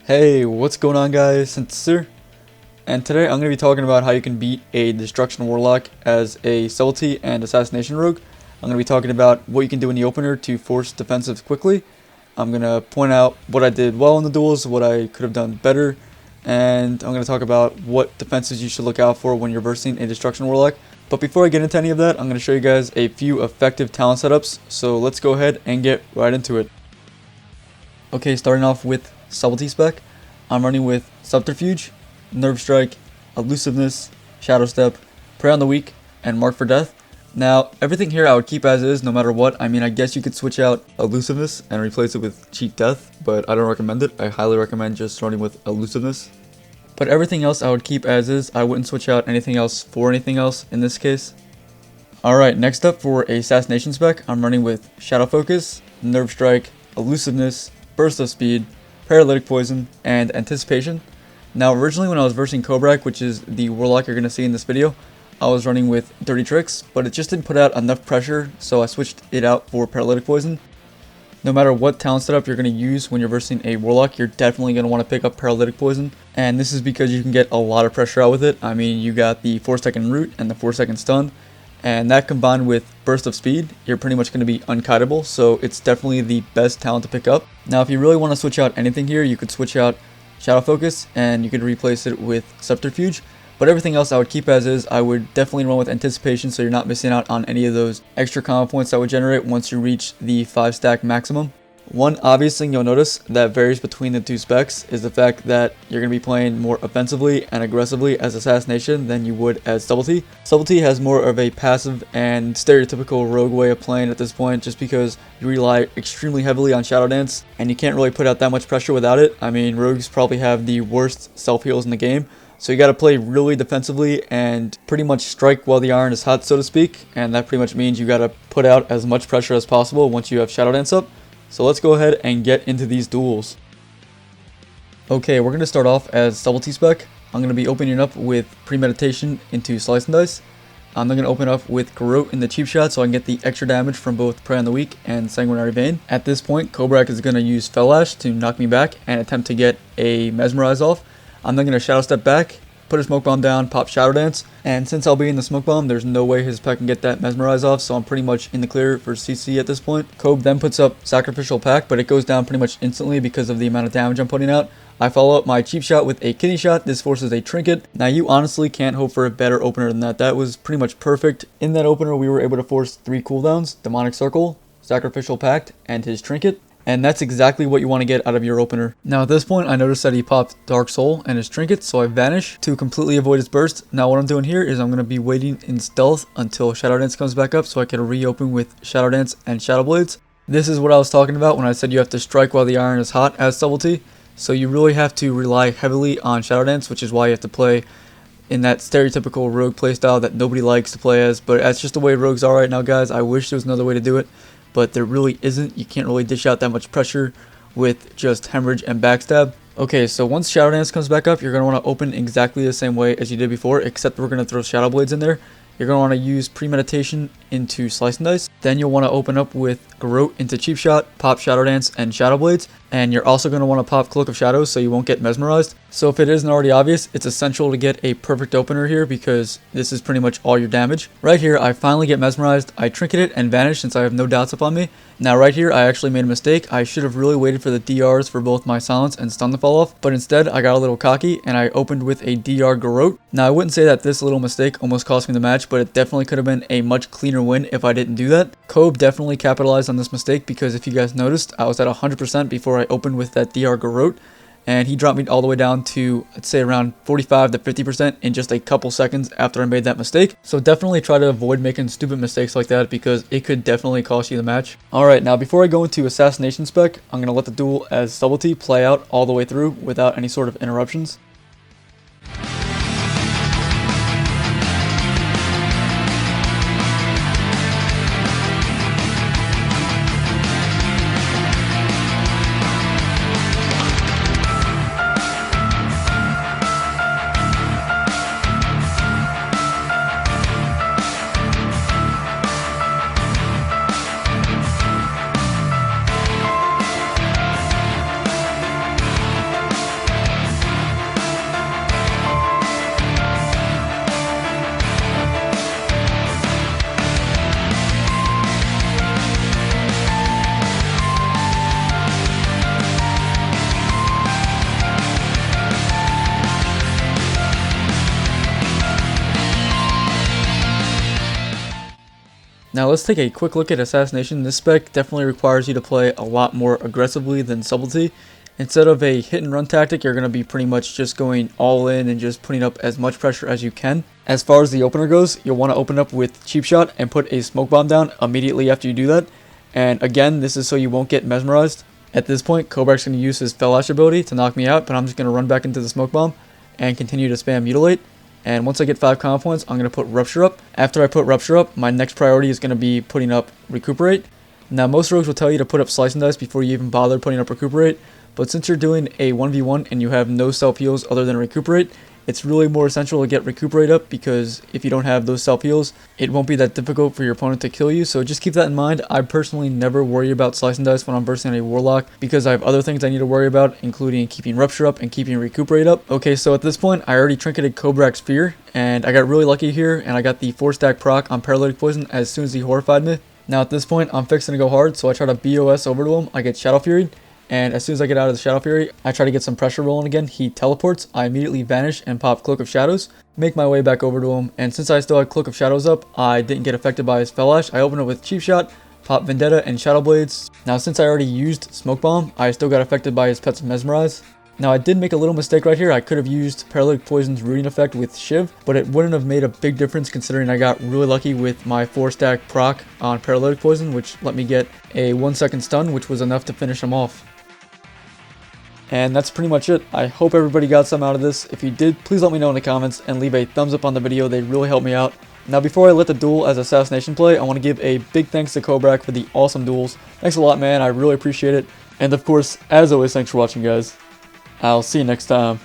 Hey, what's going on guys, Sensus here, and today I'm going to be talking about how you can beat a Destruction Warlock as a Subtlety and Assassination Rogue. I'm going to be talking about what you can do in the opener to force defensives quickly. I'm going to point out what I did well in the duels, what I could have done better, and I'm going to talk about what defenses you should look out for when you're versing a Destruction Warlock. But before I get into any of that, I'm going to show you guys a few effective talent setups, so let's go ahead and get right into it. Okay, starting off with Subtlety spec, I'm running with Subterfuge, Nerve Strike, Elusiveness, Shadow Step, Prey on the Weak, and Mark for Death. Now, everything here I would keep as is no matter what. I mean, I guess you could switch out Elusiveness and replace it with Cheat Death, but I don't recommend it. I highly recommend just running with Elusiveness. But everything else I would keep as is. I wouldn't switch out anything else for anything else in this case. Alright, next up for Assassination spec, I'm running with Shadow Focus, Nerve Strike, Elusiveness, Burst of Speed, Paralytic Poison, and Anticipation. Now originally when I was versing Cobrak, which is the Warlock you're going to see in this video, I was running with Dirty Tricks, but it just didn't put out enough pressure, so I switched it out for Paralytic Poison. No matter what talent setup you're going to use when you're versing a Warlock, you're definitely going to want to pick up Paralytic Poison, and this is because you can get a lot of pressure out with it. I mean, you got the 4-second root and the 4-second stun, and that combined with Burst of Speed, you're pretty much going to be unkiteable, so it's definitely the best talent to pick up. Now if you really want to switch out anything here, you could switch out Shadow Focus and you could replace it with Subterfuge, but everything else I would keep as is. I would definitely run with Anticipation so you're not missing out on any of those extra combo points that would generate once you reach the 5-stack maximum. One obvious thing you'll notice that varies between the two specs is the fact that you're going to be playing more offensively and aggressively as Assassination than you would as Subtlety. Subtlety has more of a passive and stereotypical rogue way of playing at this point just because you rely extremely heavily on Shadow Dance and you can't really put out that much pressure without it. I mean, rogues probably have the worst self-heals in the game, so you got to play really defensively and pretty much strike while the iron is hot, so to speak, and that pretty much means you got to put out as much pressure as possible once you have Shadow Dance up. So let's go ahead and get into these duels. Okay, we're going to start off as Subtlety spec. I'm going to be opening up with Premeditation into Slice and Dice. I'm then going to open up with Garrote in the cheap shot so I can get the extra damage from both Prey on the Weak and Sanguinary Vein. At this point, Cobrak is going to use Fell Ash to knock me back and attempt to get a Mesmerize off. I'm then going to Shadow Step back, put a Smoke Bomb down, pop Shadow Dance, and since I'll be in the Smoke Bomb, there's no way his pet can get that Mesmerize off, so I'm pretty much in the clear for CC at this point. Cob then puts up Sacrificial Pact, but it goes down pretty much instantly because of the amount of damage I'm putting out. I follow up my cheap shot with a kidney shot. This forces a Trinket. Now you honestly can't hope for a better opener than that. That was pretty much perfect. In that opener, we were able to force 3 cooldowns: Demonic Circle, Sacrificial Pact, and his Trinket. And that's exactly what you want to get out of your opener. Now at this point, I noticed that he popped Dark Soul and his Trinket, so I vanish to completely avoid his burst. Now what I'm doing here is I'm going to be waiting in stealth until Shadow Dance comes back up so I can reopen with Shadow Dance and Shadow Blades. This is what I was talking about when I said you have to strike while the iron is hot as Subtlety. So you really have to rely heavily on Shadow Dance, which is why you have to play in that stereotypical rogue playstyle that nobody likes to play as. But that's just the way rogues are right now, guys. I wish there was another way to do it, but there really isn't. You can't really dish out that much pressure with just Hemorrhage and Backstab. Okay, so once Shadow Dance comes back up, you're going to want to open exactly the same way as you did before, except we're going to throw Shadow Blades in there. You're going to want to use Premeditation into Slice and Dice. Then you'll want to open up with Garrote into Cheap Shot, pop Shadow Dance and Shadow Blades. And you're also going to want to pop Cloak of Shadows so you won't get mesmerized. So if it isn't already obvious, it's essential to get a perfect opener here because this is pretty much all your damage. Right here, I finally get mesmerized. I trinket it and vanish since I have no dots up on me. Now right here, I actually made a mistake. I should have really waited for the DRs for both my silence and stun to fall off, but instead I got a little cocky and I opened with a DR Garrote. Now I wouldn't say that this little mistake almost cost me the match, but it definitely could have been a much cleaner win if I didn't do that. Cob definitely capitalized on this mistake because if you guys noticed, I was at 100% before I opened with that DR Garrote, and he dropped me all the way down to, I'd say, around 45 to 50% in just a couple seconds after I made that mistake. So definitely try to avoid making stupid mistakes like that because it could definitely cost you the match. Alright, now before I go into Assassination spec, I'm going to let the duel as Subtlety play out all the way through without any sort of interruptions. Now let's take a quick look at Assassination. This spec definitely requires you to play a lot more aggressively than Subtlety. Instead of a hit and run tactic, you're going to be pretty much just going all in and just putting up as much pressure as you can. As far as the opener goes, you'll want to open up with Cheap Shot and put a smoke bomb down immediately after you do that. And again, this is so you won't get mesmerized. At this point, Cobrak's going to use his Fellash ability to knock me out, but I'm just going to run back into the smoke bomb and continue to spam Mutilate. And once I get 5 combo points, I'm going to put Rupture up. After I put Rupture up, my next priority is going to be putting up Recuperate. Now, most rogues will tell you to put up Slice and Dice before you even bother putting up Recuperate, but since you're doing a 1v1 and you have no self heals other than Recuperate, it's really more essential to get Recuperate up, because if you don't have those self heals, it won't be that difficult for your opponent to kill you. So just keep that in mind. I personally never worry about Slice and Dice when I'm versing a Warlock, because I have other things I need to worry about, including keeping Rupture up and keeping Recuperate up. Okay, so at this point, I already trinketed Cobrak's Fear, and I got really lucky here, and I got the 4-stack proc on Paralytic Poison as soon as he horrified me. Now at this point, I'm fixing to go hard, so I try to BOS over to him. I get Shadow Fury. And as soon as I get out of the Shadow Fury, I try to get some pressure rolling again. He teleports, I immediately vanish and pop Cloak of Shadows, make my way back over to him, and since I still had Cloak of Shadows up, I didn't get affected by his Fellash. I opened it with Cheap Shot, pop Vendetta and Shadow Blades. Now since I already used Smoke Bomb, I still got affected by his Pet's Mesmerize. Now I did make a little mistake right here. I could have used Paralytic Poison's rooting effect with Shiv, but it wouldn't have made a big difference considering I got really lucky with my 4-stack proc on Paralytic Poison, which let me get a 1-second stun, which was enough to finish him off. And that's pretty much it. I hope everybody got some out of this. If you did, please let me know in the comments and leave a thumbs up on the video. They really help me out. Now before I let the duel as Assassination play, I want to give a big thanks to Cobrak for the awesome duels. Thanks a lot, man. I really appreciate it. And of course, as always, thanks for watching, guys. I'll see you next time.